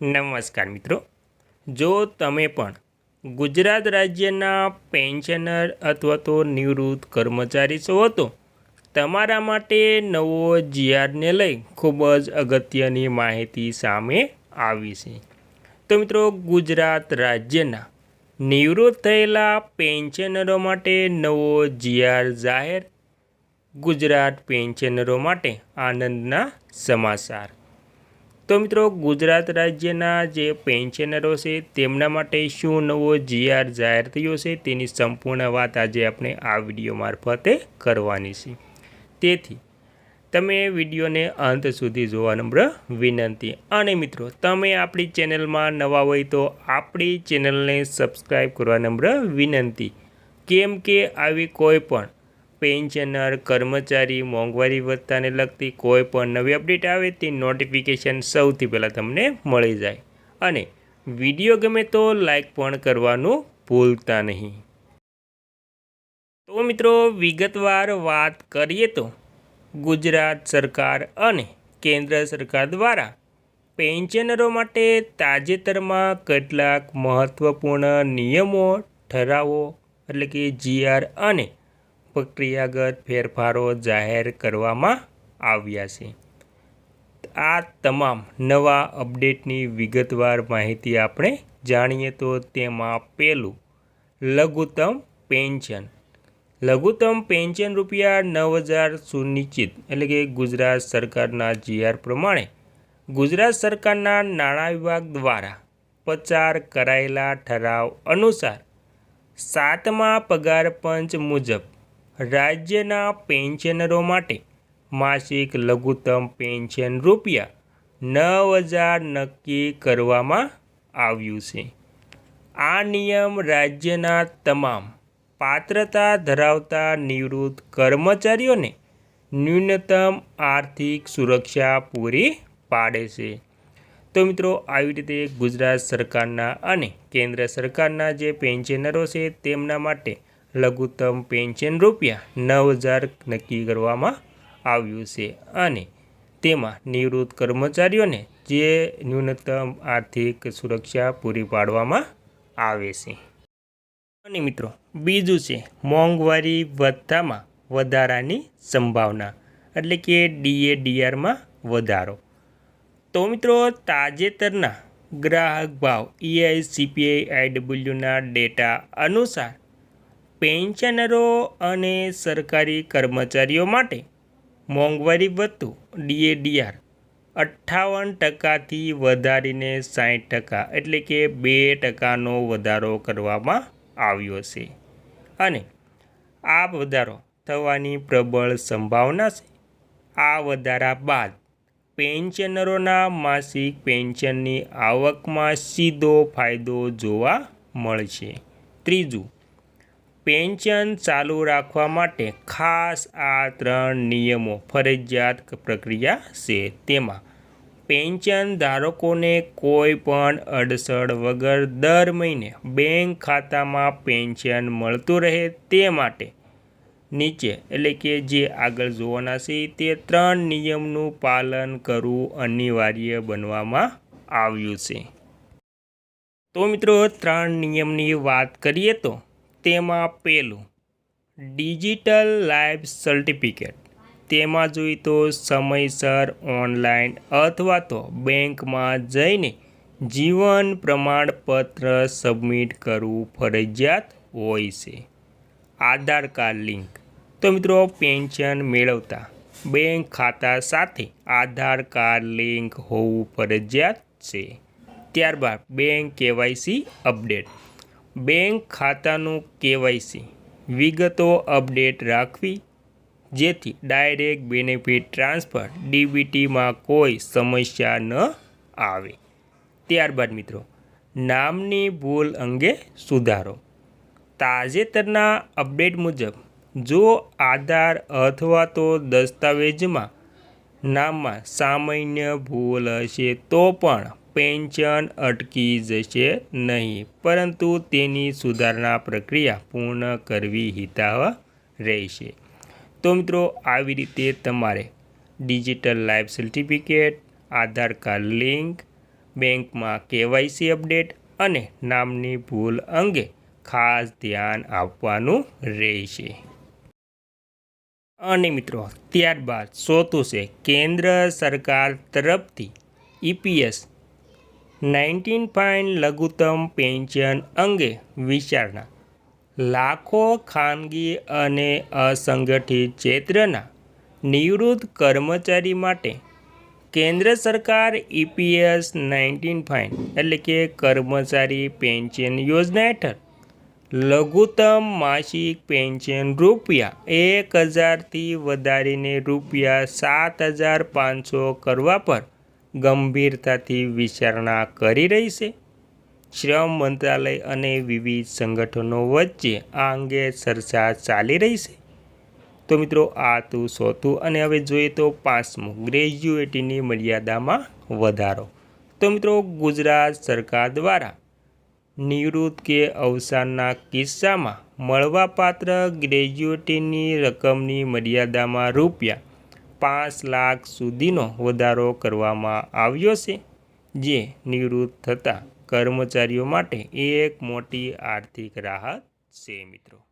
નમસ્કાર મિત્રો, જો તમે પણ ગુજરાત રાજ્યના પેન્શનર અથવા તો નિવૃત્ત કર્મચારી છો તો તમારા માટે નવો જીઆરને લઈ ખૂબ જ અગત્યની માહિતી સામે આવી છે। તો મિત્રો, ગુજરાત રાજ્યના નિવૃત્ત થયેલા પેન્શનરો માટે નવો જીઆર જાહેર। ગુજરાત પેન્શનરો માટે આનંદના સમાચાર। તો મિત્રો, ગુજરાત રાજ્યના જે પેન્શનરો છે તેમના માટે શું નવો જીઆર જાહેર થયો છે તેની સંપૂર્ણ વાત આજે આપણે આ વિડીયો મારફતે કરવાની છે। તેથી તમે વિડીયોને અંત સુધી જોવા નમ્ર વિનંતી। અને મિત્રો, તમે આપણી ચેનલમાં નવા હોય તો આપણી ચેનલને સબસ્ક્રાઈબ કરવા નમ્ર વિનંતી, કેમ કે આવી કોઈ પણ પેન્શનર, કર્મચારી, મોંઘવારી ભથ્થાને લગતી કોઈ પણ નવી અપડેટ આવે તે નોટિફિકેશન સૌથી પહેલાં તમને મળી જાય। અને વિડીયો ગમે તો લાઈક પણ કરવાનું ભૂલતા નહીં। તો મિત્રો, વિગતવાર વાત કરીએ તો ગુજરાત સરકાર અને કેન્દ્ર સરકાર દ્વારા પેન્શનરો માટે તાજેતરમાં કેટલાક મહત્ત્વપૂર્ણ નિયમો, ઠરાવો એટલે કે જીઆર અને પ્રક્રિયાગત ફેરફારો જાહેર કરવામાં આવ્યા છે। આ તમામ નવા અપડેટની વિગતવાર માહિતી આપણે જાણીએ તો તેમાં પહેલું, લઘુત્તમ પેન્શન। લઘુત્તમ પેન્શન ₹9,000 સુનિશ્ચિત એટલે કે ગુજરાત સરકારના જીઆર પ્રમાણે ગુજરાત સરકારના નાણાં વિભાગ દ્વારા પસાર કરાયેલા ઠરાવ અનુસાર 7મા પગાર પંચ મુજબ રાજ્યના પેન્શનરો માટે માસિક લઘુત્તમ પેન્શન ₹9,000 નક્કી કરવામાં આવ્યું છે। આ નિયમ રાજ્યના તમામ પાત્રતા ધરાવતા નિવૃત્ત કર્મચારીઓને ન્યૂનતમ આર્થિક સુરક્ષા પૂરી પાડે છે। તો મિત્રો, આવી રીતે ગુજરાત સરકારના અને કેન્દ્ર સરકારના જે પેન્શનરો છે તેમના માટે લઘુત્તમ પેન્શન ₹9,000 નક્કી કરવામાં આવ્યું છે અને તેમાં નિવૃત્ત કર્મચારીઓને જે ન્યૂનતમ આર્થિક સુરક્ષા પૂરી પાડવામાં આવે છે। અને મિત્રો, બીજું છે મોંઘવારી ભથ્થામાં વધારાની સંભાવના એટલે કે DA/DRમાં વધારો। તો મિત્રો, તાજેતરના ગ્રાહક ભાવ EICPI-IWના ડેટા અનુસાર પેન્શનરો અને સરકારી કર્મચારીઓ માટે મોંઘવારી ભથ્થું DA/DR 58%થી વધારીને 60% એટલે કે 2%નો વધારો કરવામાં આવ્યો છે અને આ વધારો થવાની પ્રબળ સંભાવના છે। આ વધારા બાદ પેન્શનરોના માસિક પેન્શનની આવકમાં સીધો ફાયદો જોવા મળશે। ત્રીજું, પેન્શન ચાલુ રાખવા માટે ખાસ આ 3 નિયમો ફરજિયાત પ્રક્રિયા છે। તેમાં પેન્શન ધારકોને કોઈ પણ અડચણ વગર દર મહિને બેંક ખાતામાં પેન્શન મળતું રહે તે માટે નીચે એટલે કે જે આગળ જોવાના છે તે 3 નિયમનું પાલન કરવું અનિવાર્ય બનાવવામાં આવ્યું છે। તો મિત્રો, 3 નિયમની વાત કરીએ તો તેમાં પહેલું, ડિજિટલ લાઈફ સર્ટિફિકેટ। તેમાં જોઈએ તો સમયસર ઓનલાઈન અથવા તો બેંકમાં જઈને જીવન પ્રમાણપત્ર સબમિટ કરવું ફરજિયાત હોય છે। આધાર કાર્ડ લિંક। તો મિત્રો, પેન્શન મેળવતા બેંક ખાતા સાથે આધાર કાર્ડ લિંક હોવું ફરજિયાત છે। ત્યારબાદ બેંક KYC અપડેટ। બેંક ખાતાનું KYC વિગતો અપડેટ રાખવી જેથી ડાયરેક્ટ બેનિફિટ ટ્રાન્સફર DBTમાં કોઈ સમસ્યા ન આવે। ત્યારબાદ મિત્રો, નામની ભૂલ અંગે સુધારો। તાજેતરના અપડેટ મુજબ જો આધાર અથવા તો દસ્તાવેજમાં નામમાં સામાન્ય ભૂલ હશે તો પણ પેન્શન અટકી જશે નહીં, પરંતુ તેની સુધારણા પ્રક્રિયા પૂર્ણ કરવી હિતાવહ રહેશે। તો મિત્રો, આવી રીતે તમારે ડિજિટલ લાઈફ સર્ટિફિકેટ, આધાર કાર્ડ લિંક, બેંકમાં કેવાયસી અપડેટ અને નામની ભૂલ અંગે ખાસ ધ્યાન આપવાનું રહેશે. અને મિત્રો ત્યારબાદ ચોથું છે કેન્દ્ર સરકાર તરફથી EPS 19 લઘુત્તમ પેન્શન અંગે વિચારણા. લાખો ખાનગી અને અસંગઠિત ક્ષેત્રના નિવૃત્ત કર્મચારી માટે કેન્દ્ર સરકાર EPS 19 એટલે કે કર્મચારી પેન્શન યોજના હેઠળ લઘુત્તમ માસિક પેન્શન ₹1000થી વધારીને ₹7500 કરવા પર ગંભીરતાથી વિચારણા કરી રહી છે. શ્રમ મંત્રાલય અને વિવિધ સંગઠનો વચ્ચે આ અંગે ચર્ચા ચાલી રહી છે. તો મિત્રો આ તો ચોથું. અને હવે જોઈએ તો પાંચમું, ગ્રેજ્યુએટીની મર્યાદામાં વધારો. તો મિત્રો ગુજરાત સરકાર દ્વારા નિવૃત્ત કે અવસાનના કિસ્સામાં મળવાપાત્ર ગ્રેજ્યુએટીની રકમની મર્યાદામાં ₹5 લાખ સુધીનો વધારો કરવામાં આવ્યો છે, જે નિવૃત્ત થતા કર્મચારીઓ માટે એક મોટી આર્થિક રાહત છે મિત્રો.